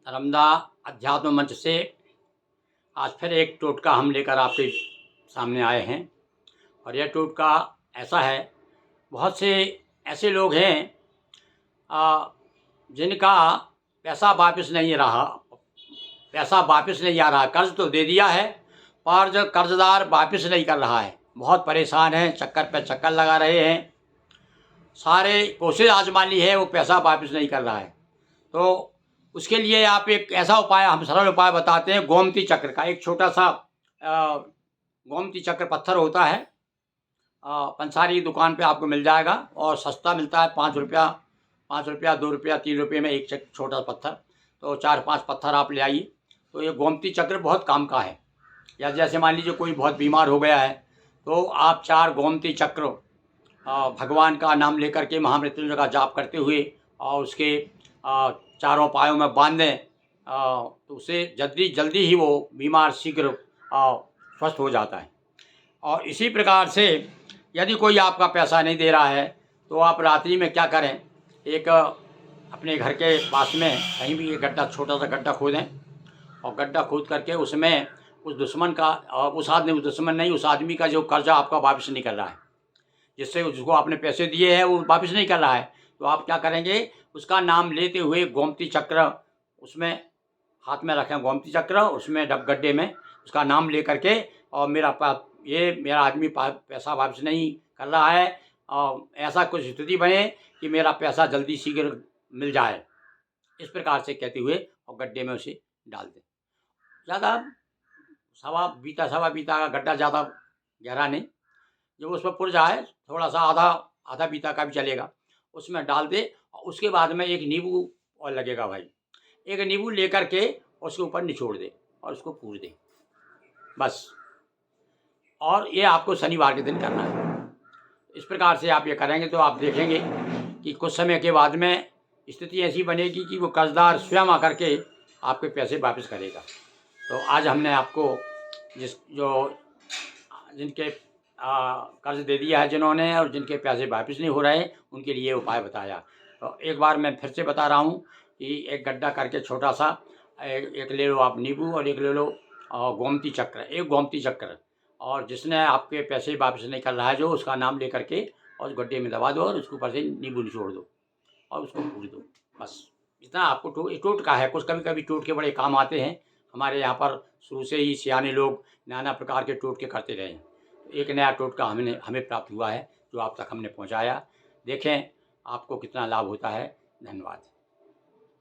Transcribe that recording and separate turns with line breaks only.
नर्मदा अध्यात्म मंच से आज फिर एक टोटका हम लेकर आपके सामने आए हैं। और यह टोटका ऐसा है, बहुत से ऐसे लोग हैं जिनका पैसा वापस नहीं रहा, पैसा वापस नहीं आ रहा। कर्ज तो दे दिया है पर जो कर्जदार वापस नहीं कर रहा है, बहुत परेशान है, चक्कर पे चक्कर लगा रहे हैं, सारे कोशिश आजमा ली है, वो पैसा वापस नहीं कर रहा है। तो उसके लिए आप एक ऐसा उपाय, हम सरल उपाय बताते हैं, गोमती चक्र का। एक छोटा सा गोमती चक्र पत्थर होता है, पंसारी की दुकान पे आपको मिल जाएगा और सस्ता मिलता है। 5 रुपया 5 रुपया 2 रुपया 3 रुपये में एक छोटा पत्थर। तो 4-5 पत्थर आप ले आइए। तो ये गोमती चक्र बहुत काम का है। या जैसे मान लीजिए कोई बहुत बीमार हो गया है तो आप 4 गोमती चक्र भगवान का नाम लेकर के महामृत्युंजय का जाप करते हुए और उसके चारों पायों में बांध दें, तो उससे जल्दी जल्दी ही वो बीमार शीघ्र स्वस्थ हो जाता है। और इसी प्रकार से यदि कोई आपका पैसा नहीं दे रहा है तो आप रात्रि में क्या करें, एक अपने घर के पास में कहीं भी एक गड्ढा, छोटा सा गड्ढा खोदें और गड्ढा खोद करके उसमें उस दुश्मन का, उस आदमी का जो कर्जा आपका वापस नहीं कर रहा है, जिससे जिसको आपने पैसे दिए हैं वो वापस नहीं कर रहा है, तो आप क्या करेंगे, उसका नाम लेते हुए गोमती चक्र उसमें हाथ में रखें, गोमती चक्र उसमें गड्ढे में उसका नाम ले करके, और मेरा आदमी पैसा वापस नहीं कर रहा है, और ऐसा कुछ स्थिति बने कि मेरा पैसा जल्दी शीघ्र मिल जाए, इस प्रकार से कहते हुए और गड्ढे में उसे डाल दें। ज़्यादा सवा बीता का गड्ढा, ज़्यादा गहरा नहीं, जो उसमें पुर जाए, थोड़ा सा आधा बीता का भी चलेगा, उसमें डाल दे। और उसके बाद में एक नींबू और लगेगा भाई, एक नींबू लेकर के उसके ऊपर निचोड़ दे और उसको पूर दे, बस। और ये आपको शनिवार के दिन करना है। इस प्रकार से आप ये करेंगे तो आप देखेंगे कि कुछ समय के बाद में स्थिति ऐसी बनेगी कि वो कर्जदार स्वयं आकर के आपके पैसे वापस करेगा। तो आज हमने आपको जिनके कर्ज दे दिया है जिन्होंने, और जिनके पैसे वापस नहीं हो रहे, उनके लिए उपाय बताया। तो एक बार मैं फिर से बता रहा हूँ कि एक गड्ढा करके छोटा सा एक ले लो आप नींबू, और एक ले लो गोमती चक्र, एक गोमती चक्र, और जिसने आपके पैसे वापस नहीं कर रहा है, जो उसका नाम ले करके और उस गड्ढे में दबा दो और उसके ऊपर से नींबू निचोड़ दो और उसको पूज दो, बस। इतना आपको टोटका है। कुछ कभी कभी टोटके बड़े काम आते हैं। हमारे यहाँ पर शुरू से ही सियाने लोग नाना प्रकार के टोटके करते रहे हैं। एक नया टोटका हमें प्राप्त हुआ है, जो आप तक हमने पहुँचाया। देखें आपको कितना लाभ होता है। धन्यवाद।